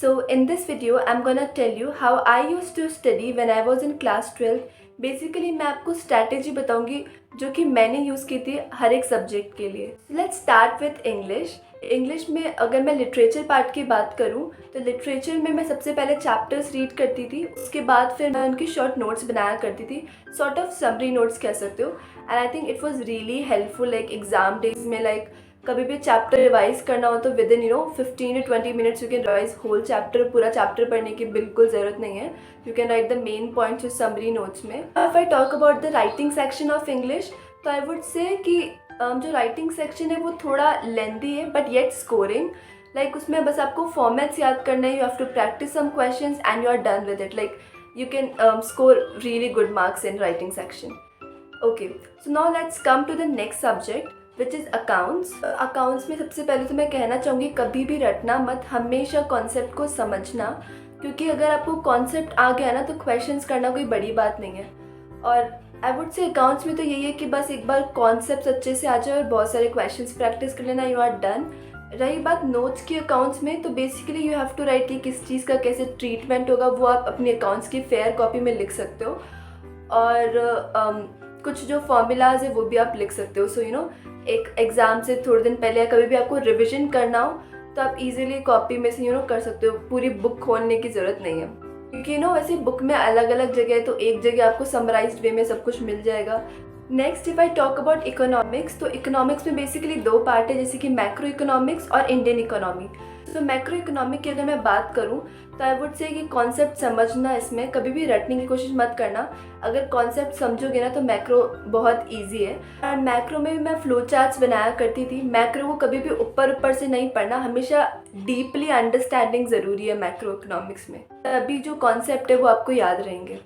So in this video, I'm gonna tell you how I used to study when I was in class 12. Basically मैं आपको strategy बताऊंगी जो कि मैंने use की थी हर एक सब्जेक्ट के लिए. Let's start with English. English में अगर मैं लिटरेचर पार्ट की बात करूं तो लिटरेचर में मैं सबसे पहले चैप्टर्स रीड करती थी, उसके बाद फिर मैं उनकी शॉर्ट नोट्स बनाया करती थी, सॉर्ट ऑफ समरी नोट्स कह सकते हो. And I think it was really helpful like exam days में. लाइक कभी भी चैप्टर रिवाइज करना हो तो within 15 to 20 minutes you can revise whole chapter. पूरा चैप्टर पढ़ने की बिल्कुल ज़रूरत नहीं है. You can write the main points with summary notes में. If I talk about the writing section of English तो आई वुड से कि जो राइटिंग सेक्शन है वो थोड़ा लेंदी है बट येट स्कोरिंग. लाइक उसमें बस आपको फॉर्मेट्स याद करना है. You have to practice some questions and you are done with it. Like you can score really good marks in writing section. Okay, so now let's come to the next subject which is accounts. Accounts में सबसे पहले तो मैं कहना चाहूँगी कभी भी रटना मत, हमेशा कॉन्सेप्ट को समझना, क्योंकि अगर आपको कॉन्सेप्ट आ गया ना तो क्वेश्चंस करना कोई बड़ी बात नहीं है. और आई वुड से अकाउंट्स में तो यही है कि बस एक बार कॉन्सेप्ट अच्छे से आ जाए और बहुत सारे क्वेश्चंस प्रैक्टिस कर लेना, यू आर डन. रही बात नोट्स की अकाउंट्स में तो basically you have to write कि किस चीज़ का कैसे ट्रीटमेंट होगा वो आप अपनी अकाउंट्स की फेयर कॉपी में लिख सकते हो. और कुछ जो फॉर्मूलाज है वो भी आप लिख सकते हो. सो एक एग्ज़ाम से थोड़े दिन पहले या कभी भी आपको रिविजन करना हो तो आप इजीली कॉपी में से कर सकते हो. पूरी बुक खोलने की ज़रूरत नहीं है, क्योंकि वैसे बुक में अलग अलग जगह है तो एक जगह आपको समराइज्ड वे में सब कुछ मिल जाएगा. Next if I talk about economics तो इकोनॉमिक्स में बेसिकली दो पार्ट है, जैसे कि मैक्रो इकोनॉमिक्स और इंडियन इकोनॉमी. तो मैक्रो इकोनॉमिक की अगर मैं बात करूं तो आई वुड से कि कॉन्सेप्ट समझना, इसमें कभी भी रटने की कोशिश मत करना. अगर कॉन्सेप्ट समझोगे ना तो मैक्रो बहुत इजी है. और मैक्रो में भी मैं फ्लो चार्ट्स बनाया करती थी. मैक्रो को कभी भी ऊपर से नहीं पढ़ना, हमेशा डीपली अंडरस्टैंडिंग ज़रूरी है मैक्रो इकोनॉमिक्स में, तभी जो कॉन्सेप्ट है वो आपको याद रहेंगे.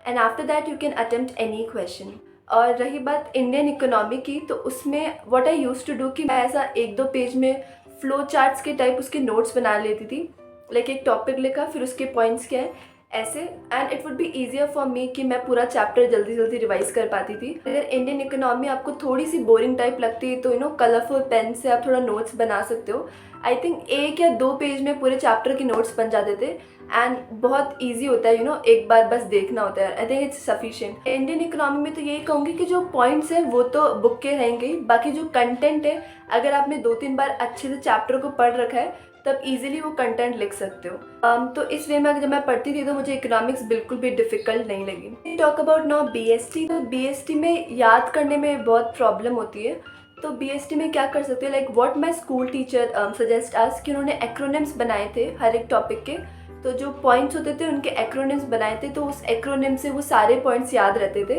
And after that you can attempt any question. और रही बात इंडियन इकोनॉमी की तो उसमें what I used to do कि मैं ऐसा 1-2 पेज में फ्लो चार्ट्स के टाइप उसके नोट्स बना लेती थी. लाइक एक टॉपिक लिखा, फिर उसके पॉइंट्स क्या है ऐसे, and it would be easier for me कि मैं पूरा चैप्टर जल्दी जल्दी रिवाइज कर पाती थी. अगर इंडियन इकोनॉमी आपको थोड़ी सी बोरिंग टाइप लगती है तो कलरफुल पेन से आप थोड़ा नोट्स बना सकते हो. आई थिंक 1 या 2 पेज में पूरे चैप्टर के नोट्स बन जाते थे एंड बहुत ईजी होता है. एक बार बस देखना होता है. I think it's sufficient. Indian economy में तो यही कहूँगी कि जो पॉइंट्स हैं वो तो बुक के रहेंगे, बाकी जो कंटेंट है अगर आपने 2-3 बार अच्छे से चैप्टर को पढ़ रखा है तब इजीली वो कंटेंट लिख सकते हो. तो इस वे में जब मैं पढ़ती थी तो मुझे इकोनॉमिक्स बिल्कुल भी डिफ़िकल्ट नहीं लगी. Talk about now BST. तो BST में याद करने में बहुत प्रॉब्लम होती है. तो BST में क्या कर सकते हो, like what my school teacher suggest us कि उन्होंने एक्रोनिम्स बनाए थे हर एक टॉपिक के. तो जो पॉइंट्स होते थे उनके एक्रोनिम्स बनाए थे, तो उस एक्रोनिम से वो सारे पॉइंट्स याद रहते थे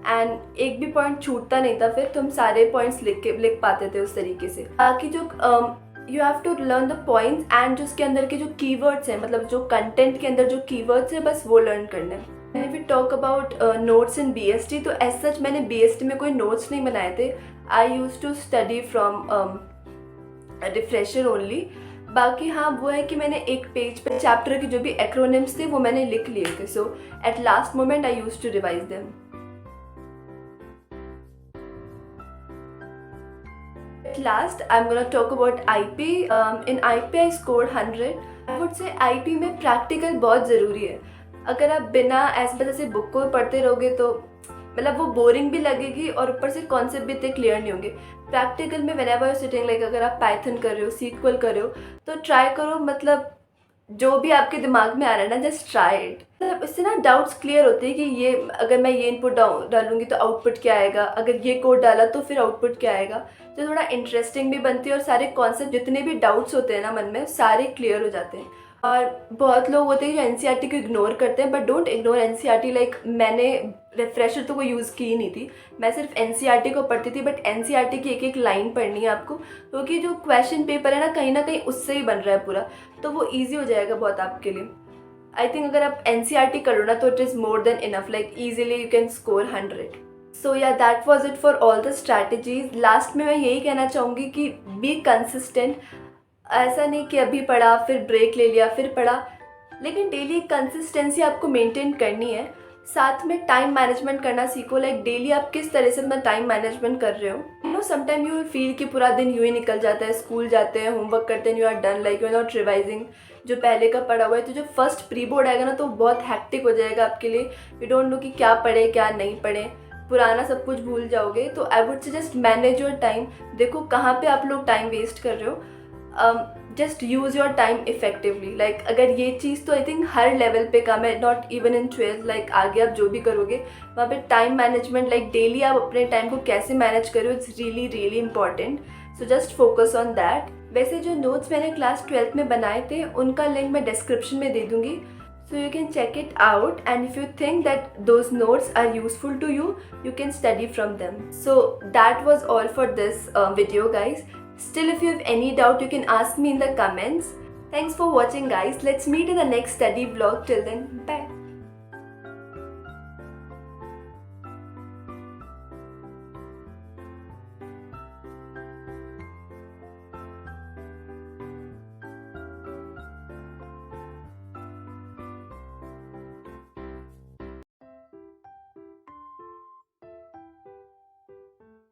एंड एक भी पॉइंट छूटता नहीं था. फिर तो हम सारे पॉइंट्स लिख पाते थे उस तरीके से. बाकी जो you have to learn the points एंड जो उसके अंदर के जो कीवर्ड्स हैं, मतलब जो कंटेंट के अंदर जो कीवर्ड्स हैं बस वो लर्न करना है. And if you talk about notes in BST तो एज सच मैंने BST में कोई नोट्स नहीं बनाए थे. I used to study from refresher only. बाकी हाँ वो है कि मैंने एक पेज पे चैप्टर के जो भी एक्रोनिम्स थे वो मैंने लिख लिए थे. So at last moment I used to revise them. At last, I'm gonna talk about IP. In IP, I scored 100. I would say IP में प्रैक्टिकल बहुत ज़रूरी है. अगर आप बिना ऐसे से बुक को पढ़ते रहोगे तो मतलब वो बोरिंग भी लगेगी और ऊपर से कॉन्सेप्ट भी इतने क्लियर नहीं होंगे. प्रैक्टिकल में whenever you're sitting, लाइक अगर आप पाइथन कर रहे हो, SQL कर रहे हो तो ट्राई करो, मतलब जो भी आपके दिमाग में आ रहा है ना जस्ट ट्राई इट. मतलब इससे ना डाउट्स क्लियर होते हैं कि ये अगर मैं ये इनपुट डालूंगी तो आउटपुट क्या आएगा, अगर ये कोड डाला तो फिर आउटपुट क्या आएगा. तो थोड़ा इंटरेस्टिंग भी बनती है और सारे कॉन्सेप्ट जितने भी डाउट्स होते हैं ना मन में सारे क्लियर हो जाते हैं. और बहुत लोग होते हैं जो NCERT को इग्नोर करते हैं, but don't ignore NCERT. Like मैंने रिफ्रेशर तो कोई यूज़ की ही नहीं थी, मैं सिर्फ NCERT को पढ़ती थी. बट NCERT की एक एक लाइन पढ़नी है आपको, क्योंकि जो क्वेश्चन पेपर है ना कहीं उससे ही बन रहा है पूरा, तो वो ईजी हो जाएगा बहुत आपके लिए. आई थिंक अगर आप NCERT करो ना तो it is more than enough. Like easily you can score 100. सो या that was it for all the strategies. Last में मैं यही कहना चाहूँगी कि बी कंसिस्टेंट. ऐसा नहीं कि अभी पढ़ा फिर ब्रेक ले लिया फिर पढ़ा, लेकिन डेली कंसिस्टेंसी आपको मेंटेन करनी है. साथ में टाइम मैनेजमेंट करना सीखो. लाइक डेली आप किस तरह से अपना टाइम मैनेजमेंट कर रहे हो. समटाइम यू विल फील कि पूरा दिन यूँ ही निकल जाता है, स्कूल जाते हैं, होमवर्क करते हैं, you are done, like you are not revising, जो पहले का पढ़ा हुआ है, तो जो फर्स्ट प्री बोर्ड आएगा ना तो बहुत हैक्टिक हो जाएगा आपके लिए। यू डोंट नो कि क्या पढ़े क्या नहीं पढ़े, पुराना सब कुछ भूल जाओगे। तो I would suggest manage your time. देखो कहाँ पे आप लोग टाइम वेस्ट कर रहे हो, just use your time effectively. Like अगर ये चीज़ तो आई थिंक हर लेवल पे काम है, not even in 12th। Like आगे आप जो भी करोगे वहाँ पे टाइम मैनेजमेंट, लाइक डेली आप अपने टाइम को कैसे मैनेज करो, it's really really important. So just focus on that. वैसे जो नोट्स मैंने क्लास 12th में बनाए थे उनका लिंक मैं डिस्क्रिप्शन में दे दूँगी, so you can check it out, and if you think that those notes are useful to you, you can study from them. So that was all for this video guys. Still, if you have any doubt, you can ask me in the comments. Thanks for watching guys. Let's meet in the next study vlog. Till then, bye.